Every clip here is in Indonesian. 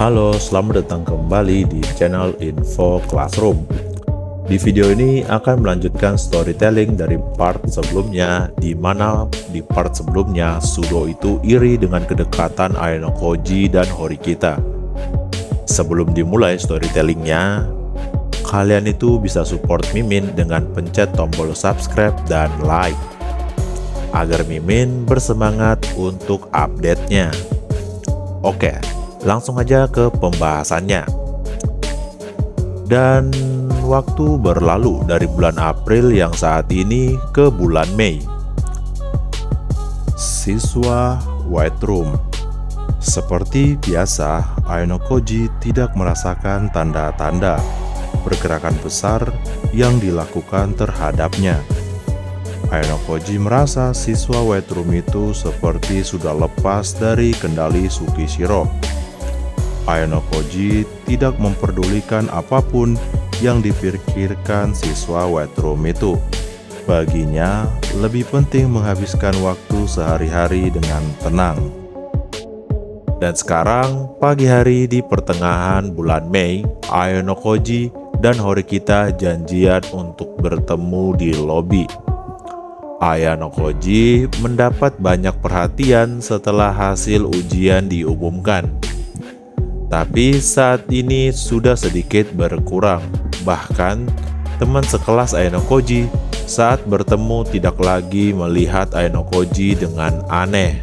Halo, selamat datang kembali di channel Info Classroom. Di video ini akan melanjutkan storytelling dari part sebelumnya, di mana di part sebelumnya Sudo itu iri dengan kedekatan Ayano Koji dan Horikita. Sebelum dimulai storytellingnya, kalian itu bisa support Mimin dengan pencet tombol subscribe dan like, agar Mimin bersemangat untuk update-nya. Oke, langsung aja ke pembahasannya. Dan waktu berlalu dari bulan April yang saat ini ke bulan Mei. Siswa White Room. Seperti biasa, Ayano Koji tidak merasakan tanda-tanda pergerakan besar yang dilakukan terhadapnya. Ayano Koji merasa siswa White Room itu seperti sudah lepas dari kendali Tsukishiro. Ayano Koji tidak memperdulikan apapun yang dipikirkan siswa White Room itu. Baginya, lebih penting menghabiskan waktu sehari-hari dengan tenang. Dan sekarang, pagi hari di pertengahan bulan Mei, Ayano Koji dan Horikita janjian untuk bertemu di lobi. Ayano Koji mendapat banyak perhatian setelah hasil ujian diumumkan. Tapi saat ini sudah sedikit berkurang. Bahkan teman sekelas Ayano Koji saat bertemu tidak lagi melihat Ayano Koji dengan aneh.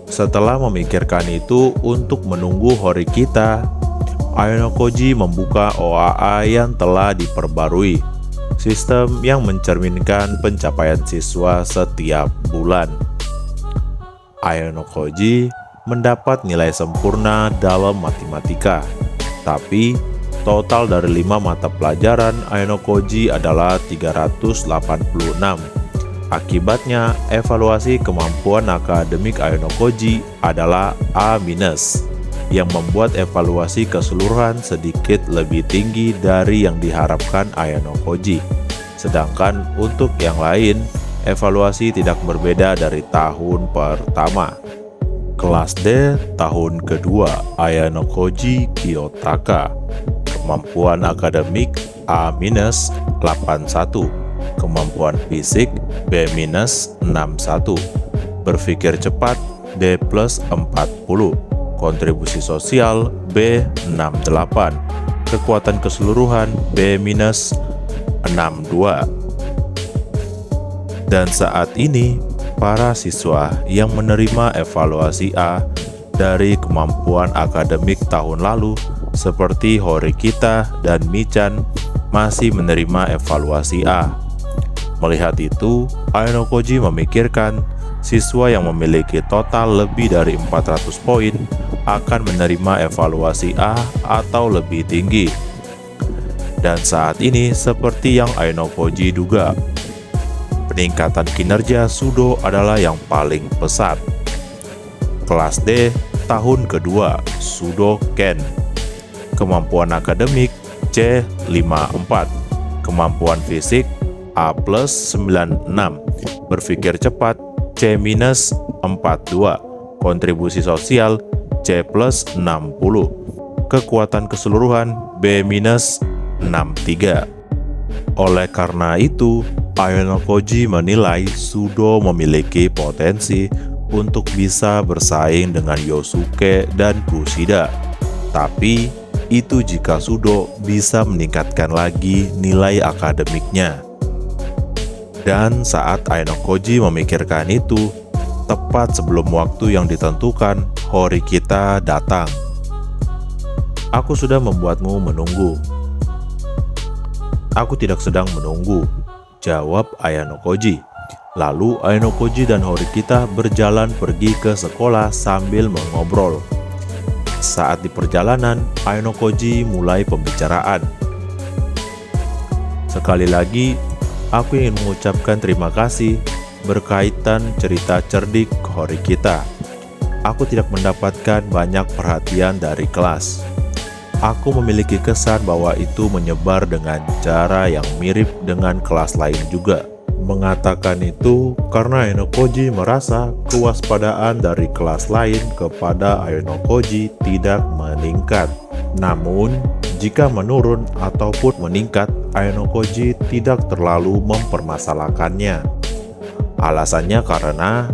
Setelah memikirkan itu untuk menunggu Horikita, Ayano Koji membuka OAA yang telah diperbarui, sistem yang mencerminkan pencapaian siswa setiap bulan. Ayano Koji mendapat nilai sempurna dalam matematika, tapi total dari 5 mata pelajaran Ayano Koji adalah 386. Akibatnya, evaluasi kemampuan akademik Ayano Koji adalah A-, yang membuat evaluasi keseluruhan sedikit lebih tinggi dari yang diharapkan Ayano Koji. Sedangkan untuk yang lain, evaluasi tidak berbeda dari tahun pertama. Kelas D tahun kedua Ayano Koji Kiyotaka. Kemampuan akademik A- 81, kemampuan fisik B- 61, berpikir cepat D+ 40, kontribusi sosial B 68, kekuatan keseluruhan B- 62. Dan saat ini para siswa yang menerima evaluasi A dari kemampuan akademik tahun lalu seperti Horikita dan Michan masih menerima evaluasi A. Melihat itu, Ayano Koji memikirkan siswa yang memiliki total lebih dari 400 poin akan menerima evaluasi A atau lebih tinggi. Dan saat ini seperti yang Ayano Koji duga, peningkatan kinerja Sudo adalah yang paling pesat. Kelas D tahun kedua Sudo Ken. Kemampuan akademik C 54, kemampuan fisik A+ 96, berpikir cepat C- 42, kontribusi sosial C+ 60, kekuatan keseluruhan B- 63. Oleh karena itu, Ayano Koji menilai Sudo memiliki potensi untuk bisa bersaing dengan Yosuke dan Kushida. Tapi, itu jika Sudo bisa meningkatkan lagi nilai akademiknya. Dan saat Ayano Koji memikirkan itu, tepat sebelum waktu yang ditentukan, Horikita datang. "Aku sudah membuatmu menunggu." "Aku tidak sedang menunggu," jawab Ayano Koji. Lalu Ayano Koji dan Horikita berjalan pergi ke sekolah sambil mengobrol. Saat di perjalanan, Ayano Koji mulai pembicaraan. "Sekali lagi, aku ingin mengucapkan terima kasih berkaitan cerita cerdik Horikita. Aku tidak mendapatkan banyak perhatian dari kelas. Aku memiliki kesan bahwa itu menyebar dengan cara yang mirip dengan kelas lain juga. mengatakan itu karena Ainokoji merasa kewaspadaan dari kelas lain kepada Ainokoji tidak meningkat. Namun, jika menurun ataupun meningkat, Ainokoji tidak terlalu mempermasalahkannya. Alasannya karena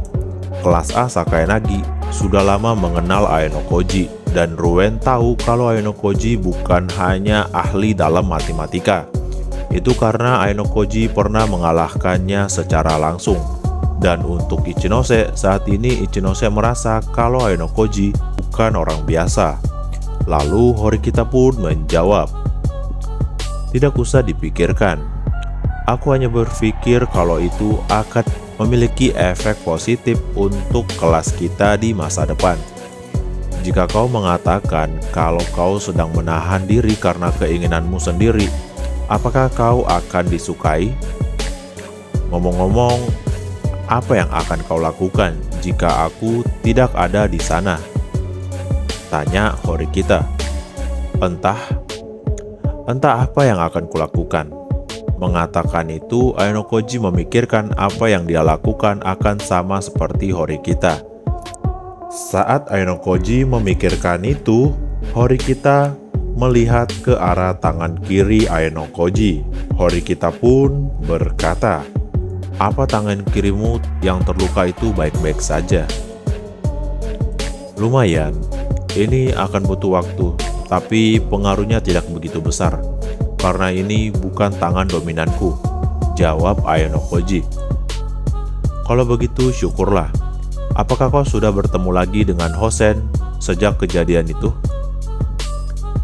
kelas A Sakayanagi sudah lama mengenal Ainokoji dan Ruen tahu kalau Ainokoji bukan hanya ahli dalam matematika. Itu karena Ainokoji pernah mengalahkannya secara langsung. Dan untuk Ichinose, saat ini Ichinose merasa kalau Ainokoji bukan orang biasa. Lalu Horikita pun menjawab, "Tidak usah dipikirkan. Aku hanya berpikir kalau itu akan memiliki efek positif untuk kelas kita di masa depan. Jika kau mengatakan kalau kau sedang menahan diri karena keinginanmu sendiri, apakah kau akan disukai? Ngomong-ngomong, apa yang akan kau lakukan jika aku tidak ada di sana?" Tanya Horikita. Entah apa yang akan kulakukan." Mengatakan itu, Ainokoji memikirkan apa yang dia lakukan akan sama seperti Horikita. Saat Ainokoji memikirkan itu, Horikita melihat ke arah tangan kiri Ainokoji. Horikita pun berkata, "Apa tangan kirimu yang terluka itu baik-baik saja?" "Lumayan, ini akan butuh waktu, tapi pengaruhnya tidak begitu besar, karena ini bukan tangan dominanku," jawab Ainokoji. "Kalau begitu syukurlah. Apakah kau sudah bertemu lagi dengan Hosen sejak kejadian itu?"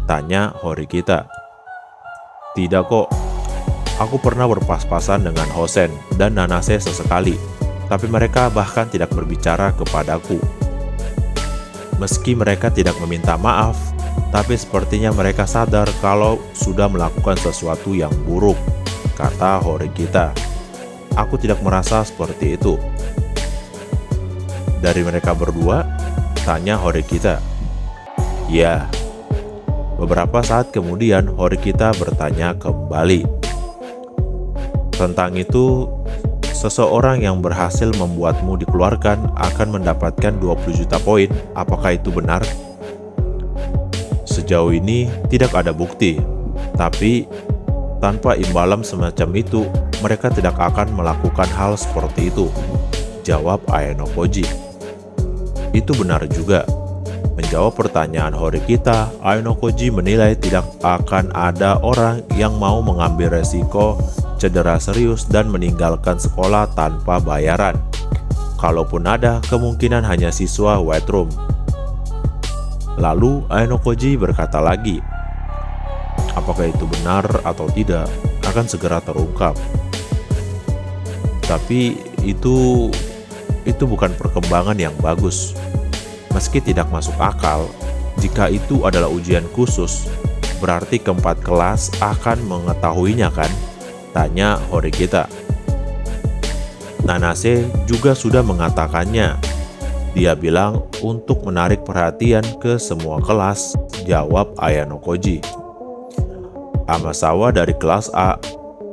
Tanya Horikita. "Tidak kok, aku pernah berpas-pasan dengan Hosen dan Nanase sesekali, tapi mereka bahkan tidak berbicara kepadaku. Meski mereka tidak meminta maaf, tapi sepertinya mereka sadar kalau sudah melakukan sesuatu yang buruk," kata Horikita. "Aku tidak merasa seperti itu." "Dari mereka berdua?" tanya Horikita. "Ya." Beberapa saat kemudian Horikita bertanya kembali. "Tentang itu, seseorang yang berhasil membuatmu dikeluarkan akan mendapatkan 20 juta poin. Apakah itu benar?" "Sejauh ini tidak ada bukti, tapi tanpa imbalan semacam itu, mereka tidak akan melakukan hal seperti itu," jawab Ainokoji. "Itu benar juga." Menjawab pertanyaan Horikita, Ainokoji menilai tidak akan ada orang yang mau mengambil resiko cedera serius dan meninggalkan sekolah tanpa bayaran. Kalaupun ada, kemungkinan hanya siswa White Room. Lalu Ainokoji berkata lagi, "Apakah itu benar atau tidak akan segera terungkap. Tapi itu bukan perkembangan yang bagus. Meski tidak masuk akal, jika itu adalah ujian khusus, berarti keempat kelas akan mengetahuinya kan?" tanya Horikita. "Nanase juga sudah mengatakannya. Dia bilang untuk menarik perhatian ke semua kelas," jawab Ainokoji. "Amasawa dari kelas A,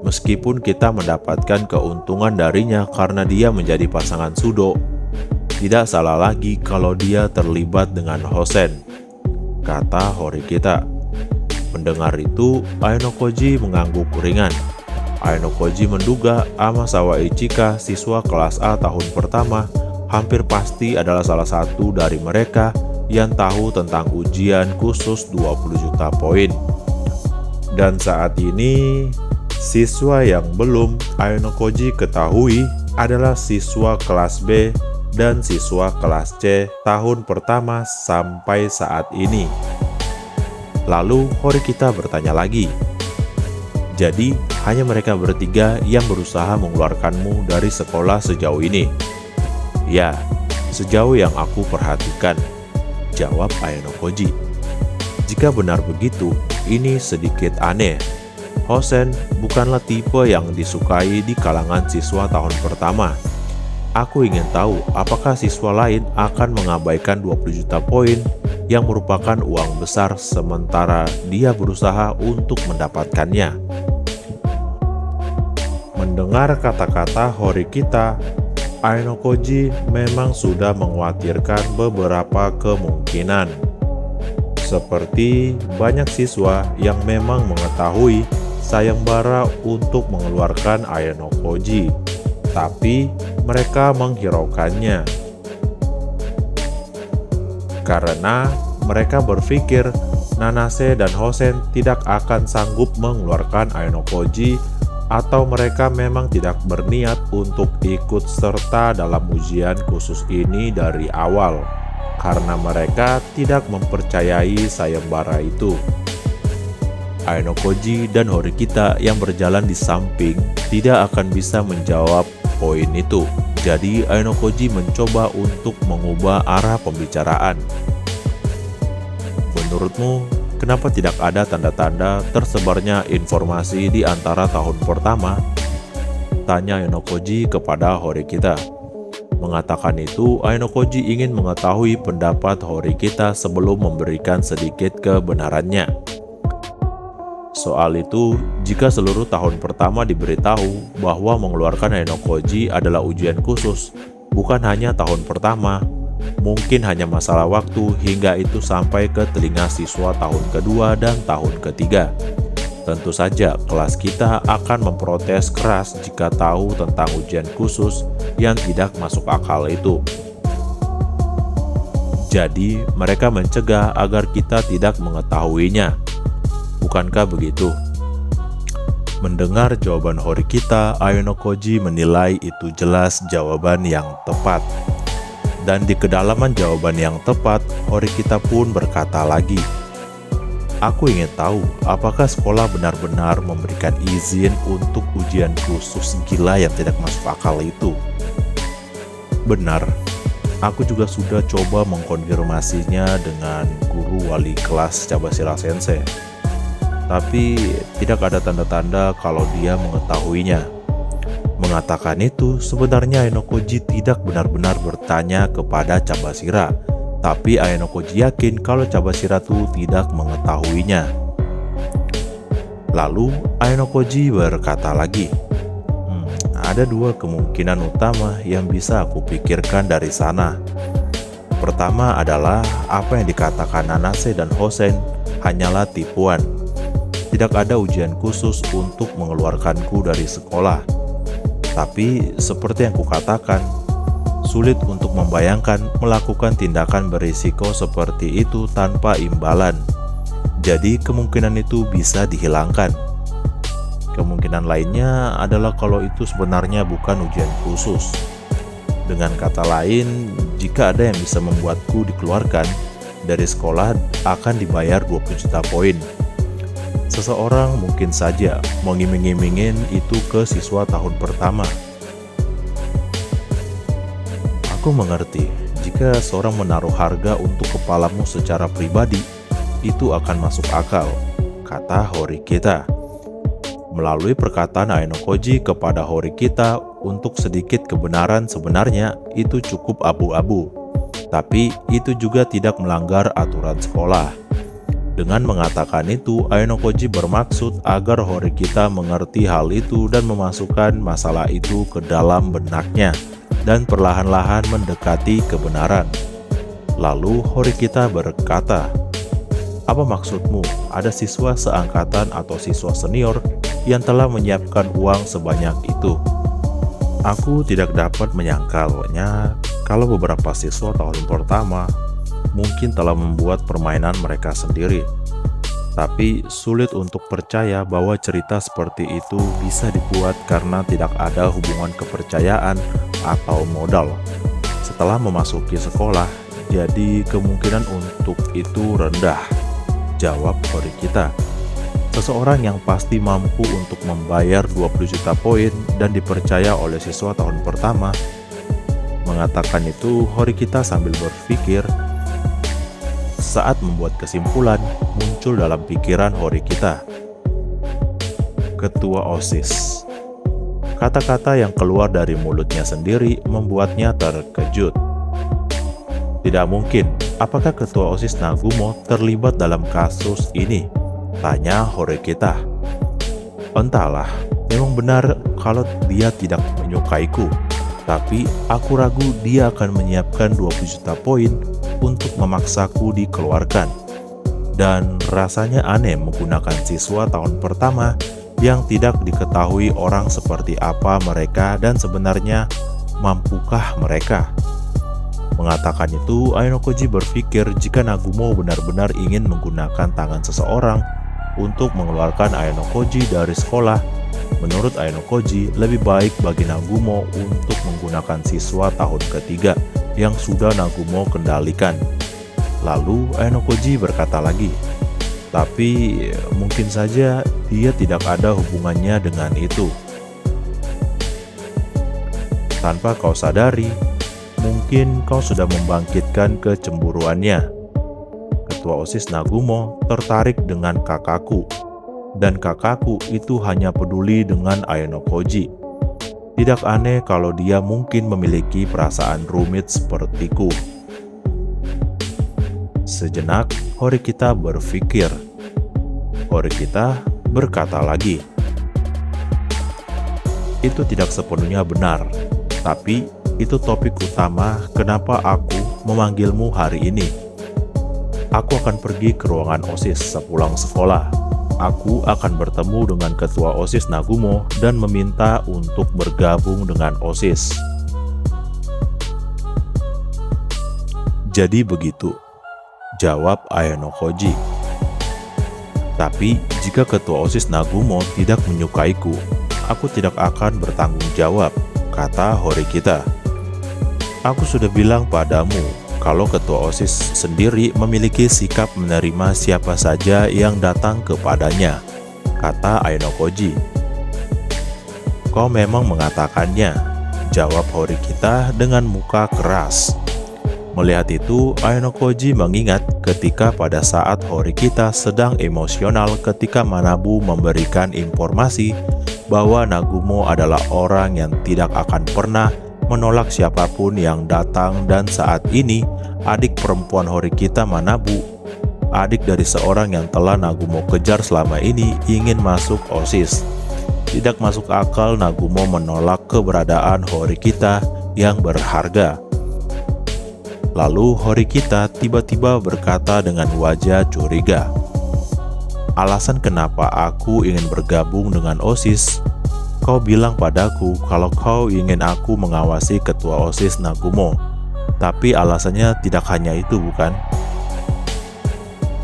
meskipun kita mendapatkan keuntungan darinya karena dia menjadi pasangan Sudo, tidak salah lagi kalau dia terlibat dengan Hosen," kata Horikita. Mendengar itu, Ainokoji mengangguk ringan. Ainokoji menduga Amasawa Ichika, siswa kelas A tahun pertama, hampir pasti adalah salah satu dari mereka yang tahu tentang ujian khusus 20 juta poin. Dan saat ini, siswa yang belum Ainokoji ketahui adalah siswa kelas B dan siswa kelas C tahun pertama sampai saat ini. Lalu Horikita bertanya lagi, "Jadi hanya mereka bertiga yang berusaha mengeluarkanmu dari sekolah sejauh ini?" "Ya, sejauh yang aku perhatikan," jawab Ainokoji. "Jika benar begitu, ini sedikit aneh. Hosen bukanlah tipe yang disukai di kalangan siswa tahun pertama. Aku ingin tahu apakah siswa lain akan mengabaikan 20 juta poin yang merupakan uang besar sementara dia berusaha untuk mendapatkannya." Mendengar kata-kata Horikita, Ainokoji memang sudah mengkhawatirkan beberapa kemungkinan. Seperti banyak siswa yang memang mengetahui sayembara untuk mengeluarkan Ainokoji, tapi mereka menghiraukannya. Karena mereka berpikir Nanase dan Hosen tidak akan sanggup mengeluarkan Ainokoji, atau mereka memang tidak berniat untuk ikut serta dalam ujian khusus ini dari awal, karena mereka tidak mempercayai sayembara itu. Ainokoji dan Horikita yang berjalan di samping tidak akan bisa menjawab poin itu. Jadi Ainokoji mencoba untuk mengubah arah pembicaraan. Menurutmu, kenapa tidak ada tanda-tanda tersebarnya informasi di antara tahun pertama? Tanya Ainokoji kepada Horikita. Mengatakan itu, Ainokoji ingin mengetahui pendapat Horikita sebelum memberikan sedikit kebenarannya. Soal itu, jika seluruh tahun pertama diberitahu bahwa mengeluarkan Ainokoji adalah ujian khusus, bukan hanya tahun pertama, mungkin hanya masalah waktu hingga itu sampai ke telinga siswa tahun kedua dan tahun ketiga. Tentu saja kelas kita akan memprotes keras jika tahu tentang ujian khusus yang tidak masuk akal itu. Jadi mereka mencegah agar kita tidak mengetahuinya. Bukankah begitu? Mendengar jawaban Horikita, Ainokoji menilai itu jelas jawaban yang tepat. Dan di kedalaman jawaban yang tepat, Horikita pun berkata lagi, "Aku ingin tahu apakah sekolah benar-benar memberikan izin untuk ujian khusus gila yang tidak masuk akal itu." Benar, aku juga sudah coba mengkonfirmasinya dengan guru wali kelas Cabasira Sensei. Tapi tidak ada tanda-tanda kalau dia mengetahuinya. Mengatakan itu, sebenarnya Ainokoji tidak benar-benar bertanya kepada Cabasira, tapi Ainokoji yakin kalau Cabasira itu tidak mengetahuinya. Lalu Ainokoji berkata lagi, ada dua kemungkinan utama yang bisa aku pikirkan dari sana. Pertama adalah apa yang dikatakan Nanase dan Hosen hanyalah tipuan. Tidak ada ujian khusus untuk mengeluarkanku dari sekolah. Tapi seperti yang kukatakan, sulit untuk membayangkan melakukan tindakan berisiko seperti itu tanpa imbalan. Jadi kemungkinan itu bisa dihilangkan. Kemungkinan lainnya adalah kalau itu sebenarnya bukan ujian khusus. Dengan kata lain, jika ada yang bisa membuatku dikeluarkan dari sekolah akan dibayar 20 juta poin. Seseorang mungkin saja mengiming-imingin itu ke siswa tahun pertama. Aku mengerti, jika seorang menaruh harga untuk kepalamu secara pribadi, itu akan masuk akal, kata Horikita. Melalui perkataan Ainokoji kepada Horikita untuk sedikit kebenaran sebenarnya itu cukup abu-abu. Tapi itu juga tidak melanggar aturan sekolah. Dengan mengatakan itu, Ainokoji bermaksud agar Horikita mengerti hal itu dan memasukkan masalah itu ke dalam benaknya dan perlahan-lahan mendekati kebenaran. Lalu Horikita berkata, "Apa maksudmu? Ada siswa seangkatan atau siswa senior yang telah menyiapkan uang sebanyak itu?" Aku tidak dapat menyangkalnya kalau beberapa siswa tahun pertama mungkin telah membuat permainan mereka sendiri. Tapi sulit untuk percaya bahwa cerita seperti itu bisa dibuat karena tidak ada hubungan kepercayaan atau modal. Setelah memasuki sekolah, jadi kemungkinan untuk itu rendah, jawab Horikita. Seseorang yang pasti mampu untuk membayar 20 juta poin dan dipercaya oleh siswa tahun pertama. Mengatakan itu, Horikita sambil berpikir. Saat membuat kesimpulan, muncul dalam pikiran Horikita, "Ketua OSIS." Kata-kata yang keluar dari mulutnya sendiri membuatnya terkejut. Tidak mungkin, apakah Ketua OSIS Nagumo terlibat dalam kasus ini? Tanya Horikita. Entahlah, Memang benar kalau dia tidak menyukaiku, tapi aku ragu dia akan menyiapkan 20 juta poin untuk memaksaku dikeluarkan. Dan rasanya aneh menggunakan siswa tahun pertama yang tidak diketahui orang seperti apa mereka dan sebenarnya mampukah mereka. Mengatakan itu, Ainokoji berpikir jika Nagumo benar-benar ingin menggunakan tangan seseorang untuk mengeluarkan Ainokoji dari sekolah, menurut Ainokoji lebih baik bagi Nagumo untuk menggunakan siswa tahun ketiga yang sudah Nagumo kendalikan. Lalu Ainokoji berkata lagi, tapi mungkin saja dia tidak ada hubungannya dengan itu. Tanpa kau sadari, mungkin kau sudah membangkitkan kecemburuannya. Ketua OSIS Nagumo tertarik dengan kakakku, dan kakakku itu hanya peduli dengan Ainokoji. Tidak aneh kalau dia mungkin memiliki perasaan rumit sepertiku. Sejenak, Horikita berpikir. Horikita berkata lagi, itu tidak sepenuhnya benar, tapi itu topik utama kenapa aku memanggilmu hari ini. Aku akan pergi ke ruangan OSIS sepulang sekolah. Aku akan bertemu dengan ketua OSIS Nagumo dan meminta untuk bergabung dengan OSIS. Jadi begitu, jawab Ainokoji. Tapi jika ketua OSIS Nagumo tidak menyukaiku, aku tidak akan bertanggung jawab, kata Horikita. Aku sudah bilang padamu kalau ketua OSIS sendiri memiliki sikap menerima siapa saja yang datang kepadanya, kata Ainokoji. Kau memang mengatakannya, jawab Horikita dengan muka keras. Melihat itu, Ainokoji mengingat ketika pada saat Horikita sedang emosional ketika Manabu memberikan informasi bahwa Nagumo adalah orang yang tidak akan pernah menolak siapapun yang datang, dan saat ini adik perempuan Horikita, Manabu, adik dari seorang yang telah Nagumo kejar selama ini, ingin masuk OSIS. Tidak masuk akal Nagumo menolak keberadaan Horikita yang berharga. Lalu Horikita tiba-tiba berkata dengan wajah curiga, alasan kenapa aku ingin bergabung dengan OSIS? Kau bilang padaku kalau kau ingin aku mengawasi ketua OSIS Nagumo, tapi alasannya tidak hanya itu, bukan?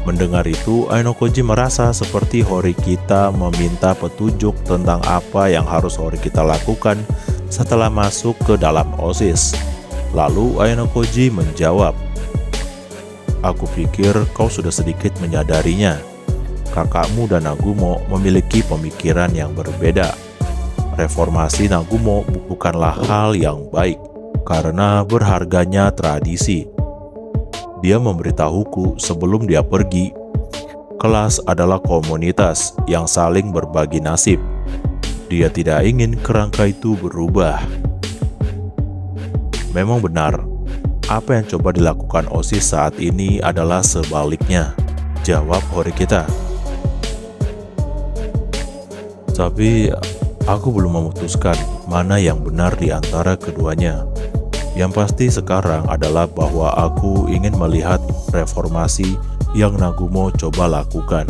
Mendengar itu, Ainokoji merasa seperti Horikita meminta petunjuk tentang apa yang harus Horikita lakukan setelah masuk ke dalam OSIS. Lalu Ainokoji menjawab, aku pikir kau sudah sedikit menyadarinya. Kakakmu dan Nagumo memiliki pemikiran yang berbeda. Reformasi Nagumo bukanlah hal yang baik karena berharganya tradisi. Dia memberitahuku sebelum dia pergi, kelas adalah komunitas yang saling berbagi nasib. Dia tidak ingin kerangka itu berubah. Memang benar, apa yang coba dilakukan OSIS saat ini adalah sebaliknya, jawab Horikita. Tapi aku belum memutuskan mana yang benar di antara keduanya. Yang pasti sekarang adalah bahwa aku ingin melihat reformasi yang Nagumo coba lakukan,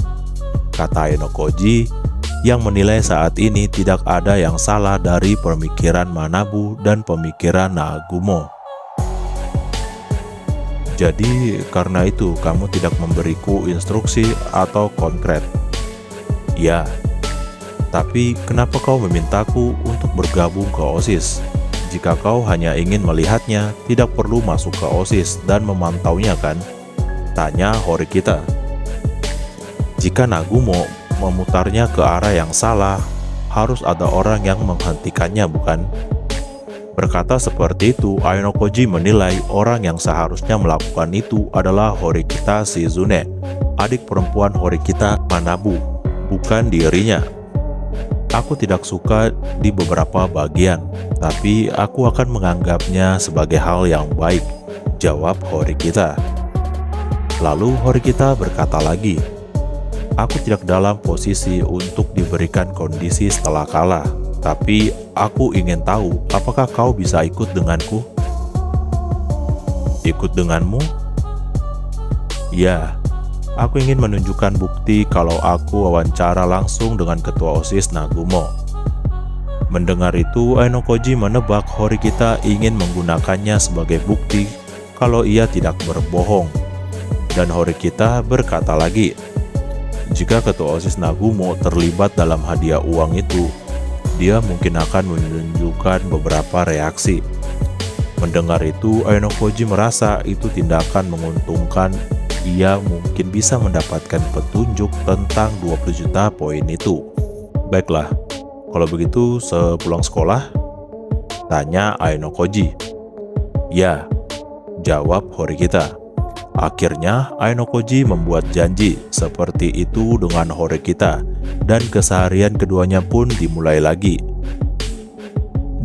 kata Ainokoji, yang menilai saat ini tidak ada yang salah dari pemikiran Manabu dan pemikiran Nagumo. Jadi karena itu kamu tidak memberiku instruksi atau konkret? Ya. Tapi kenapa kau memintaku untuk bergabung ke OSIS? Jika kau hanya ingin melihatnya, tidak perlu masuk ke OSIS dan memantaunya, kan? Tanya Horikita. Jika Nagumo memutarnya ke arah yang salah, harus ada orang yang menghentikannya, bukan? Berkata seperti itu, Ainokoji menilai orang yang seharusnya melakukan itu adalah Horikita Shizune, adik perempuan Horikita Manabu, bukan dirinya. Aku tidak suka di beberapa bagian, tapi aku akan menganggapnya sebagai hal yang baik, jawab Horikita. Lalu Horikita berkata lagi, Aku tidak dalam posisi untuk diberikan kondisi setelah kalah, tapi aku ingin tahu apakah kau bisa ikut denganku? Ikut denganmu? Ya, aku ingin menunjukkan bukti kalau aku wawancara langsung dengan ketua OSIS Nagumo. Mendengar itu, Ainokoji menebak Horikita ingin menggunakannya sebagai bukti kalau ia tidak berbohong. Dan Horikita berkata lagi, jika ketua OSIS Nagumo terlibat dalam hadiah uang itu, dia mungkin akan menunjukkan beberapa reaksi. Mendengar itu, Ainokoji merasa itu tindakan menguntungkan. Ia mungkin bisa mendapatkan petunjuk tentang 20 juta poin itu. Baiklah, kalau begitu sepulang sekolah? Tanya Ainokoji. Ya, jawab Horikita. Akhirnya Ainokoji membuat janji seperti itu dengan Horikita, dan keseharian keduanya pun dimulai lagi.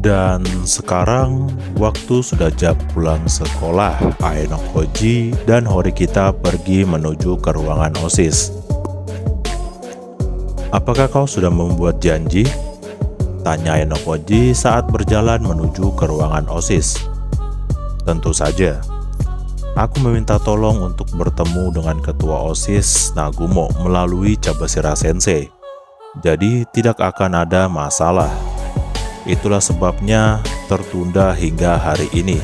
Dan sekarang waktu sudah jam pulang sekolah. Ainokoji dan Horikita pergi menuju ke ruangan OSIS. Apakah kau sudah membuat janji? Tanya Ainokoji saat berjalan menuju ke ruangan OSIS. Tentu saja. Aku meminta tolong untuk bertemu dengan ketua OSIS Nagumo melalui Cabashira Sensei. Jadi tidak akan ada masalah. Itulah sebabnya tertunda hingga hari ini.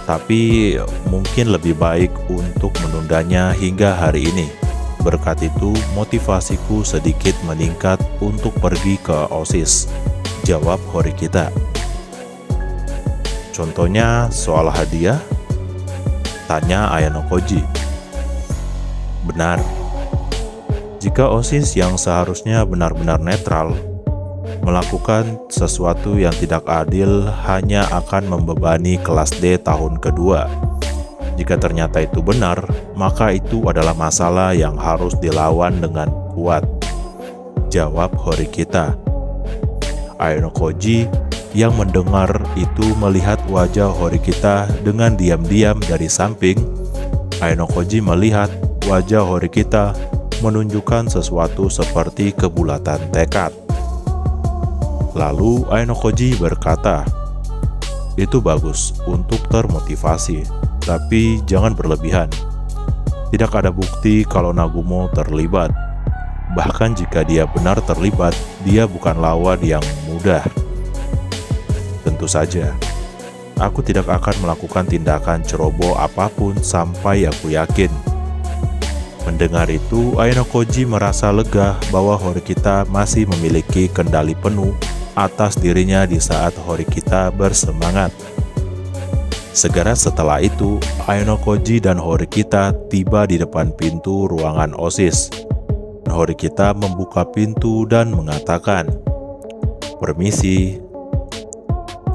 Tapi mungkin lebih baik untuk menundanya hingga hari ini. Berkat itu motivasiku sedikit meningkat untuk pergi ke OSIS, jawab Horikita. Contohnya soal hadiah? Tanya Ainokoji. Benar. Jika OSIS yang seharusnya benar-benar netral melakukan sesuatu yang tidak adil, hanya akan membebani kelas D tahun kedua. Jika ternyata itu benar, maka itu adalah masalah yang harus dilawan dengan kuat, jawab Horikita. Ainokoji yang mendengar itu melihat wajah Horikita dengan diam-diam dari samping. Ainokoji melihat wajah Horikita menunjukkan sesuatu seperti kebulatan tekad. Lalu Ainokoji berkata, itu bagus untuk termotivasi, tapi jangan berlebihan. Tidak ada bukti kalau Nagumo terlibat. Bahkan jika dia benar terlibat, dia bukan lawan yang mudah. Tentu saja, aku tidak akan melakukan tindakan ceroboh apapun sampai aku yakin. Mendengar itu, Ainokoji merasa lega bahwa Horikita masih memiliki kendali penuh atas dirinya di saat Horikita bersemangat. Segera setelah itu, Ainokoji dan Horikita tiba di depan pintu ruangan OSIS. Horikita membuka pintu dan mengatakan, "Permisi."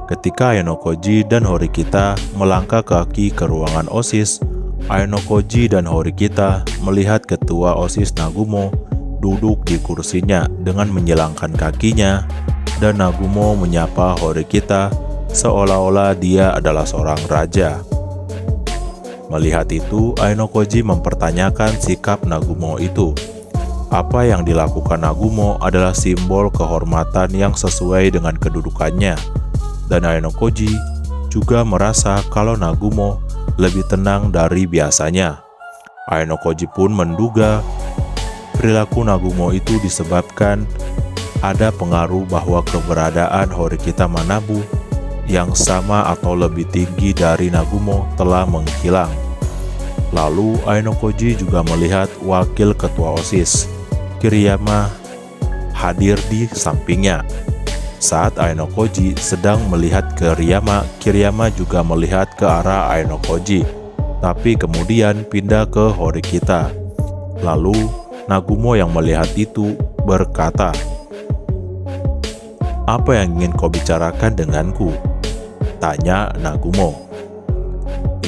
Ketika Ainokoji dan Horikita melangkah kaki ke ruangan OSIS, Ainokoji dan Horikita melihat ketua OSIS Nagumo duduk di kursinya dengan menyilangkan kakinya, dan Nagumo menyapa Horikita seolah-olah dia adalah seorang raja. Melihat itu, Ainokoji mempertanyakan sikap Nagumo itu. Apa yang dilakukan Nagumo adalah simbol kehormatan yang sesuai dengan kedudukannya. Dan Ainokoji juga merasa kalau Nagumo lebih tenang dari biasanya. Ainokoji pun menduga perilaku Nagumo itu disebabkan ada pengaruh bahwa keberadaan Horikita Manabu yang sama atau lebih tinggi dari Nagumo telah menghilang. Lalu Ainokoji juga melihat wakil ketua OSIS, Kiriyama, hadir di sampingnya. Saat Ainokoji sedang melihat ke Kiriyama juga melihat ke arah Ainokoji, tapi kemudian pindah ke Horikita. Lalu Nagumo yang melihat itu berkata, "Apa yang ingin kau bicarakan denganku?" Tanya Nagumo.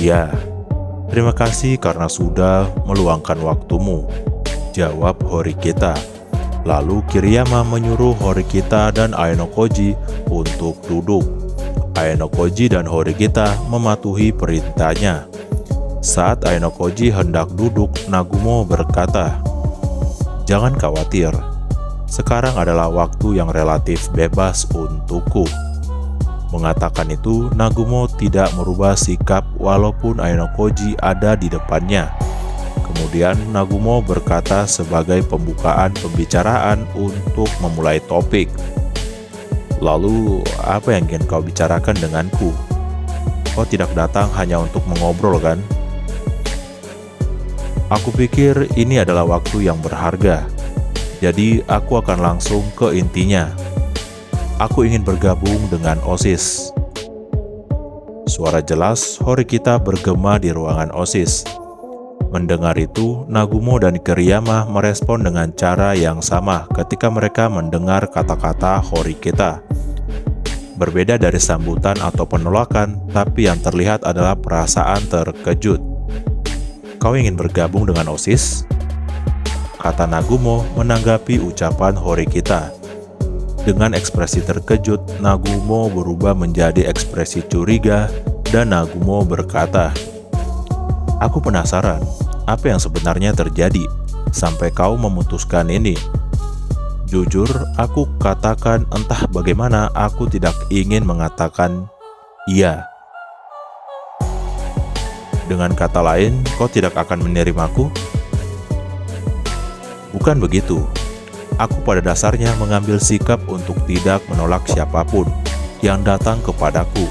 "Ya, terima kasih karena sudah meluangkan waktumu," jawab Horikita. Lalu Kiriyama menyuruh Horikita dan Ainokoji untuk duduk. Ainokoji dan Horikita mematuhi perintahnya. Saat Ainokoji hendak duduk, Nagumo berkata, Jangan khawatir, sekarang adalah waktu yang relatif bebas untukku. Mengatakan itu, Nagumo tidak merubah sikap walaupun Ainokoji ada di depannya. Kemudian Nagumo berkata sebagai pembukaan pembicaraan untuk memulai topik. Lalu, apa yang ingin kau bicarakan denganku? Kau tidak datang hanya untuk mengobrol, kan? Aku pikir ini adalah waktu yang berharga, jadi aku akan langsung ke intinya. Aku ingin bergabung dengan OSIS. Suara jelas Horikita bergema di ruangan OSIS. Mendengar itu, Nagumo dan Kiriyama merespon dengan cara yang sama ketika mereka mendengar kata-kata Horikita. Berbeda dari sambutan atau penolakan, tapi yang terlihat adalah perasaan terkejut. Kau ingin bergabung dengan OSIS? Kata Nagumo menanggapi ucapan Horikita. Dengan ekspresi terkejut, Nagumo berubah menjadi ekspresi curiga dan Nagumo berkata, "Aku penasaran, apa yang sebenarnya terjadi sampai kau memutuskan ini?" Jujur, aku katakan entah bagaimana aku tidak ingin mengatakan iya. Dengan kata lain, kau tidak akan menerimaku? Bukan begitu. Aku pada dasarnya mengambil sikap untuk tidak menolak siapapun yang datang kepadaku.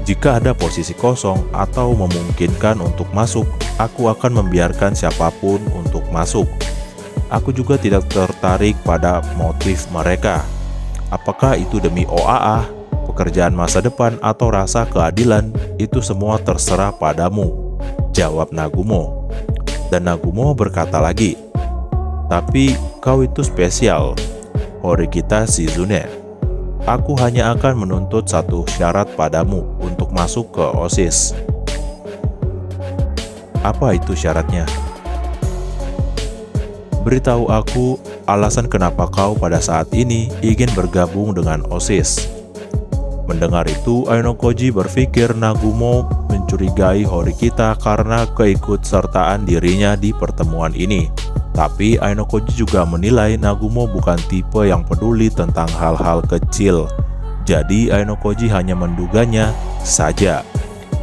Jika ada posisi kosong atau memungkinkan untuk masuk, aku akan membiarkan siapapun untuk masuk. Aku juga tidak tertarik pada motif mereka. Apakah itu demi OAA, pekerjaan masa depan, atau rasa keadilan, itu semua terserah padamu, jawab Nagumo. Dan Nagumo berkata lagi, "Tapi kau itu spesial, Horikita Shizune. Aku hanya akan menuntut satu syarat padamu untuk masuk ke OSIS." Apa itu syaratnya? Beritahu aku alasan kenapa kau pada saat ini ingin bergabung dengan OSIS. Mendengar itu, Ainokoji berpikir Nagumo mencurigai Horikita karena keikutsertaan dirinya di pertemuan ini. Tapi Ainokoji juga menilai Nagumo bukan tipe yang peduli tentang hal-hal kecil. Jadi Ainokoji hanya menduganya saja.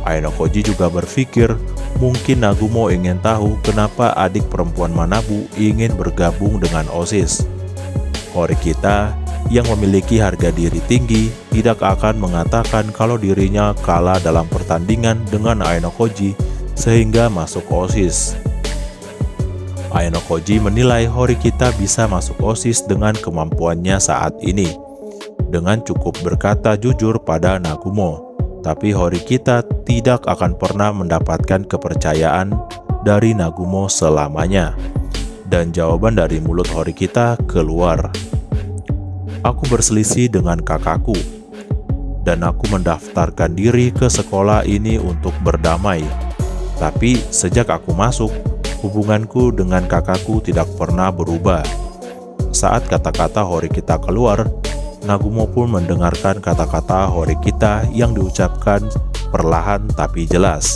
Ainokoji juga berpikir mungkin Nagumo ingin tahu kenapa adik perempuan Manabu ingin bergabung dengan OSIS. Horikita yang memiliki harga diri tinggi tidak akan mengatakan kalau dirinya kalah dalam pertandingan dengan Ainokoji sehingga masuk OSIS. Ainokoji menilai Horikita bisa masuk OSIS dengan kemampuannya saat ini, dengan cukup berkata jujur pada Nagumo. Tapi Horikita tidak akan pernah mendapatkan kepercayaan dari Nagumo selamanya. Dan jawaban dari mulut Horikita keluar. "Aku berselisih dengan kakakku, dan aku mendaftarkan diri ke sekolah ini untuk berdamai. Tapi sejak aku masuk, hubunganku dengan kakakku tidak pernah berubah." Saat kata-kata Horikita keluar, Nagumo pun mendengarkan kata-kata Horikita yang diucapkan perlahan tapi jelas.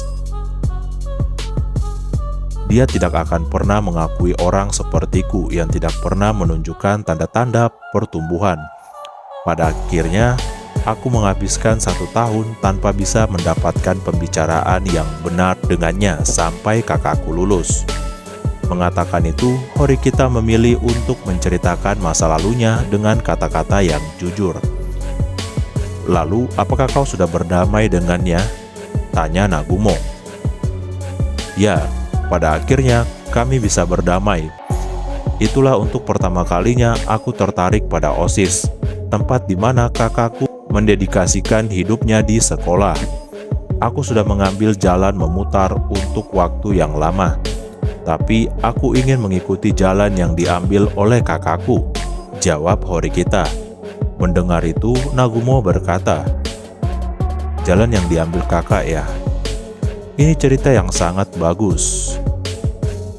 Dia tidak akan pernah mengakui orang sepertiku yang tidak pernah menunjukkan tanda-tanda pertumbuhan. Pada akhirnya, aku menghabiskan 1 tahun tanpa bisa mendapatkan pembicaraan yang benar dengannya sampai kakakku lulus. Mengatakan itu, Horikita memilih untuk menceritakan masa lalunya dengan kata-kata yang jujur. "Lalu, apakah kau sudah berdamai dengannya?" tanya Nagumo. "Ya, pada akhirnya kami bisa berdamai. Itulah untuk pertama kalinya aku tertarik pada OSIS, tempat di mana kakakku mendedikasikan hidupnya di sekolah. Aku sudah mengambil jalan memutar untuk waktu yang lama. Tapi aku ingin mengikuti jalan yang diambil oleh kakakku," jawab Horikita. Mendengar itu, Nagumo berkata, "Jalan yang diambil kakak ya? Ini cerita yang sangat bagus.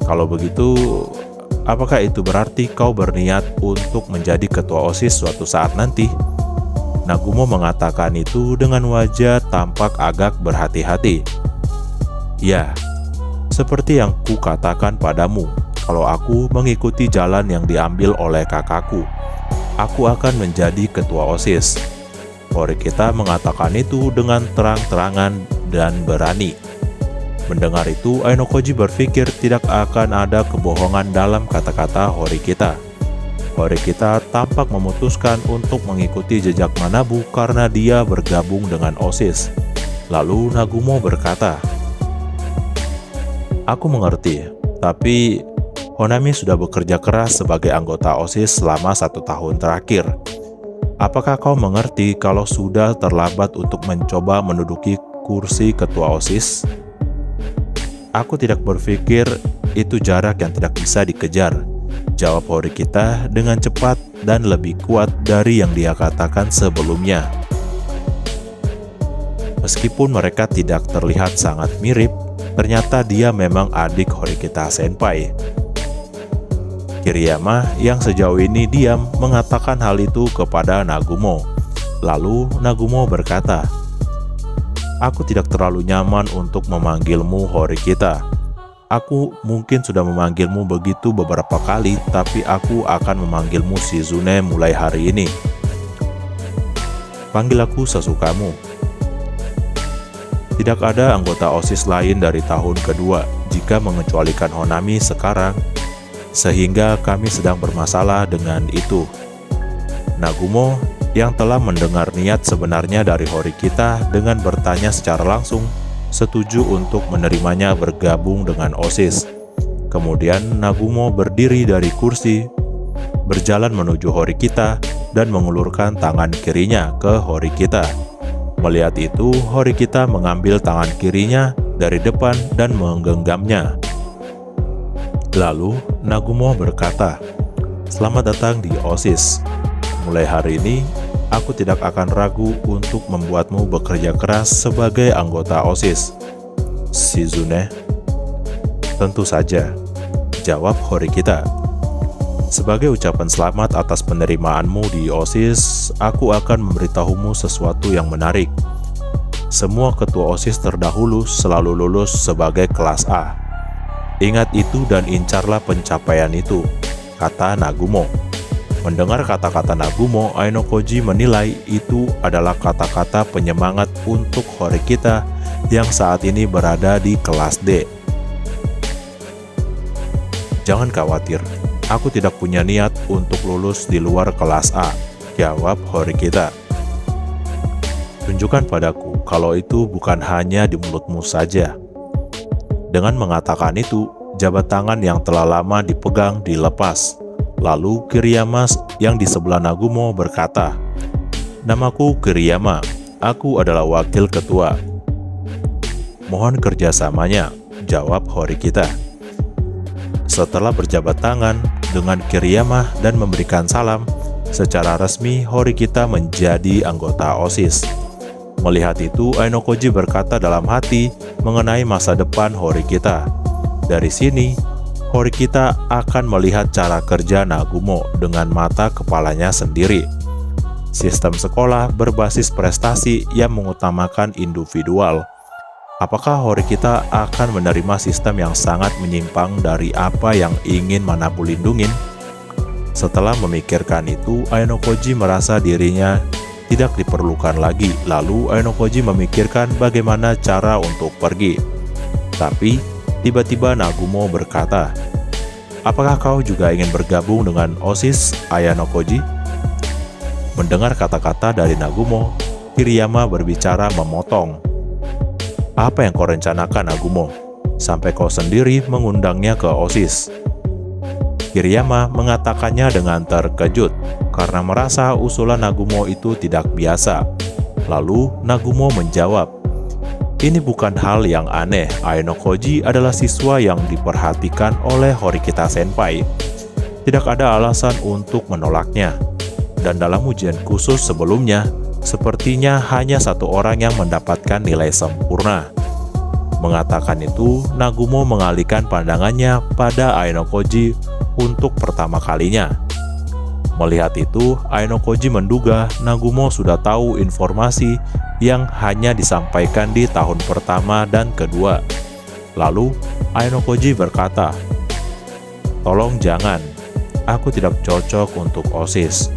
Kalau begitu, apakah itu berarti kau berniat untuk menjadi ketua OSIS suatu saat nanti?" Nagumo mengatakan itu dengan wajah tampak agak berhati-hati. "Ya, seperti yang kukatakan padamu, Kalau aku mengikuti jalan yang diambil oleh kakakku, aku akan menjadi ketua OSIS. Horikita mengatakan itu dengan terang-terangan dan berani. Mendengar itu, Ainokoji berpikir tidak akan ada kebohongan dalam kata-kata Horikita. Horikita tampak memutuskan untuk mengikuti jejak Manabu karena dia bergabung dengan OSIS. Lalu Nagumo berkata, "Aku mengerti, tapi Honami sudah bekerja keras sebagai anggota OSIS selama 1 tahun terakhir. Apakah kau mengerti kalau sudah terlambat untuk mencoba menduduki kursi ketua OSIS?" "Aku tidak berpikir itu jarak yang tidak bisa dikejar," jawab Horikita dengan cepat dan lebih kuat dari yang dia katakan sebelumnya. Meskipun mereka tidak terlihat sangat mirip, ternyata dia memang adik Horikita Senpai. Kiriyama yang sejauh ini diam mengatakan hal itu kepada Nagumo. Lalu Nagumo berkata, "Aku tidak terlalu nyaman untuk memanggilmu Horikita. Aku mungkin sudah memanggilmu begitu beberapa kali, tapi aku akan memanggilmu Shizune mulai hari ini. Panggil aku sesukamu." Tidak ada anggota OSIS lain dari tahun kedua jika mengecualikan Honami sekarang, sehingga kami sedang bermasalah dengan itu. Nagumo yang telah mendengar niat sebenarnya dari Horikita dengan bertanya secara langsung, setuju untuk menerimanya bergabung dengan OSIS. Kemudian Nagumo berdiri dari kursi, berjalan menuju Horikita, dan mengulurkan tangan kirinya ke Horikita. Melihat itu, Horikita mengambil tangan kirinya dari depan dan menggenggamnya. Lalu Nagumo berkata, "Selamat datang di OSIS. Mulai hari ini, aku tidak akan ragu untuk membuatmu bekerja keras sebagai anggota OSIS." "Shizune?" "Tentu saja," jawab Horikita. "Sebagai ucapan selamat atas penerimaanmu di OSIS, aku akan memberitahumu sesuatu yang menarik. Semua ketua OSIS terdahulu selalu lulus sebagai kelas A. Ingat itu dan incarlah pencapaian itu," kata Nagumo. Mendengar kata-kata Nagumo, Ainokoji menilai itu adalah kata-kata penyemangat untuk Horikita yang saat ini berada di kelas D. "Jangan khawatir, aku tidak punya niat untuk lulus di luar kelas A," jawab Horikita. "Tunjukkan padaku kalau itu bukan hanya di mulutmu saja." Dengan mengatakan itu, jabat tangan yang telah lama dipegang dilepas. Lalu Kiriyama yang di sebelah Nagumo berkata, "Namaku Kiriyama, aku adalah wakil ketua." "Mohon kerjasamanya," jawab Horikita. Setelah berjabat tangan dengan Kiriyama dan memberikan salam, secara resmi Horikita menjadi anggota OSIS. Melihat itu, Ainokoji berkata dalam hati mengenai masa depan Horikita. Dari sini, Horikita akan melihat cara kerja Nagumo dengan mata kepalanya sendiri. Sistem sekolah berbasis prestasi yang mengutamakan individual. Apakah Horikita akan menerima sistem yang sangat menyimpang dari apa yang ingin Manabu lindungin? Setelah memikirkan itu, Ainokoji merasa dirinya tidak diperlukan lagi. Lalu Ainokoji memikirkan bagaimana cara untuk pergi. Tapi tiba-tiba Nagumo berkata, "Apakah kau juga ingin bergabung dengan OSIS, Ayanokoji?" Mendengar kata-kata dari Nagumo, Kiriyama berbicara memotong. "Apa yang kau rencanakan, Nagumo? Sampai kau sendiri mengundangnya ke OSIS?" Kiriyama mengatakannya dengan terkejut karena merasa usulan Nagumo itu tidak biasa. Lalu Nagumo menjawab, "Ini bukan hal yang aneh. Ainokoji adalah siswa yang diperhatikan oleh Horikita Senpai. Tidak ada alasan untuk menolaknya. Dan dalam ujian khusus sebelumnya, sepertinya hanya 1 orang yang mendapatkan nilai sempurna." Mengatakan itu, Nagumo mengalihkan pandangannya pada Ainokoji untuk pertama kalinya. Melihat itu, Ainokoji menduga Nagumo sudah tahu informasi yang hanya disampaikan di tahun pertama dan kedua. Lalu, Ainokoji berkata, Tolong jangan, aku tidak cocok untuk OSIS.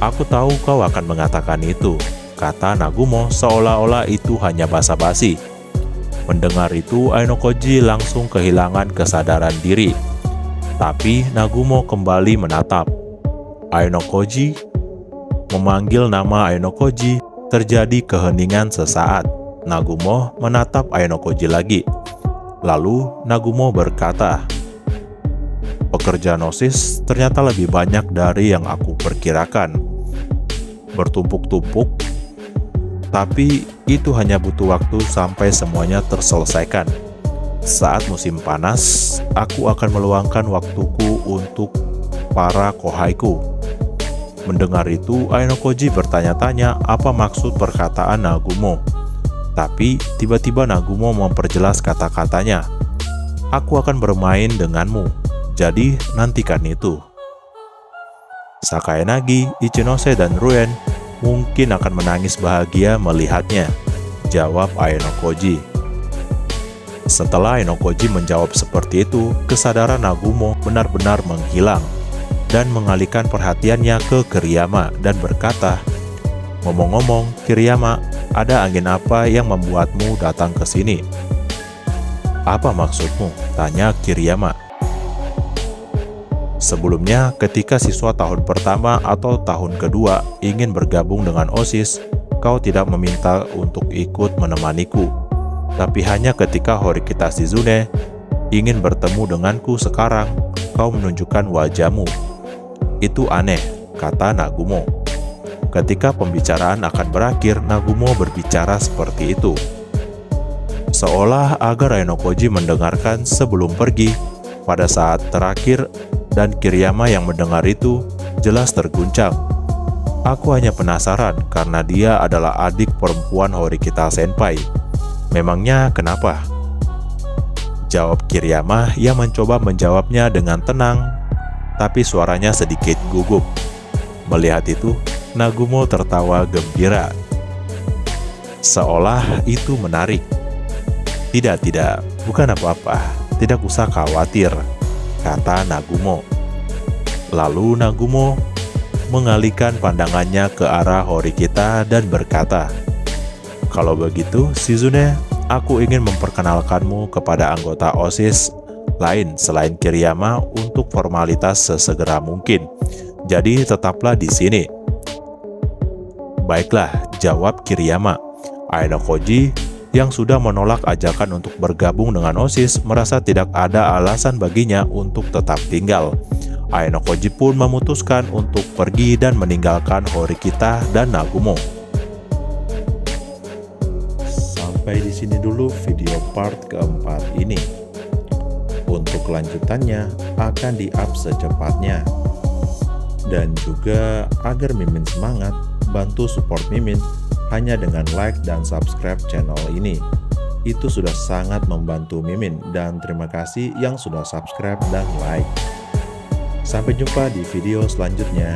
Aku tahu kau akan mengatakan itu, kata Nagumo seolah-olah itu hanya basa-basi. Mendengar itu, Ainokoji langsung kehilangan kesadaran diri. Tapi Nagumo kembali menatap. Ainokoji memanggil nama Ainokoji, terjadi keheningan sesaat. Nagumo menatap Ainokoji lagi. Lalu Nagumo berkata, pekerjaan OSIS ternyata lebih banyak dari yang aku perkirakan. Bertumpuk-tumpuk, tapi itu hanya butuh waktu sampai semuanya terselesaikan. Saat musim panas, aku akan meluangkan waktuku untuk para kohaiku. Mendengar itu, Ainokoji bertanya-tanya apa maksud perkataan Nagumo. Tapi tiba-tiba Nagumo memperjelas kata-katanya. Aku akan bermain denganmu, jadi nantikan itu. Sakayanagi, Ichinose, dan Ruen mungkin akan menangis bahagia melihatnya, jawab Ainokoji. Setelah Ainokoji menjawab seperti itu, kesadaran Nagumo benar-benar menghilang dan mengalihkan perhatiannya ke Kiriyama dan berkata, ngomong-ngomong, Kiriyama, ada angin apa yang membuatmu datang ke sini? Apa maksudmu? Tanya Kiriyama. Sebelumnya, ketika siswa tahun pertama atau tahun kedua ingin bergabung dengan OSIS, kau tidak meminta untuk ikut menemaniku. Tapi hanya ketika Horikita Shizune ingin bertemu denganku sekarang, kau menunjukkan wajahmu. Itu aneh, kata Nagumo. Ketika pembicaraan akan berakhir, Nagumo berbicara seperti itu. Seolah agar Ainokoji mendengarkan sebelum pergi. Pada saat terakhir, dan Kiriyama yang mendengar itu jelas terguncang. Aku hanya penasaran karena dia adalah adik perempuan Horikita Senpai. Memangnya kenapa? Jawab Kiriyama yang mencoba menjawabnya dengan tenang, tapi suaranya sedikit gugup. Melihat itu, Nagumo tertawa gembira. Seolah itu menarik. Tidak, bukan apa-apa. Tidak usah khawatir, kata Nagumo. Lalu Nagumo mengalihkan pandangannya ke arah Horikita dan berkata, kalau begitu, Shizune, aku ingin memperkenalkanmu kepada anggota OSIS lain selain Kiriyama untuk formalitas sesegera mungkin. Jadi tetaplah di sini. Baiklah, jawab Kiriyama. Ainokoji yang sudah menolak ajakan untuk bergabung dengan OSIS merasa tidak ada alasan baginya untuk tetap tinggal. Ainokoji pun memutuskan untuk pergi dan meninggalkan Horikita dan Nagumo. Sampai di sini dulu video part keempat ini. Untuk kelanjutannya akan di-up secepatnya. Dan juga agar Mimin semangat, bantu support Mimin hanya dengan like dan subscribe channel ini. Itu sudah sangat membantu Mimin, dan terima kasih yang sudah subscribe dan like. Sampai jumpa di video selanjutnya.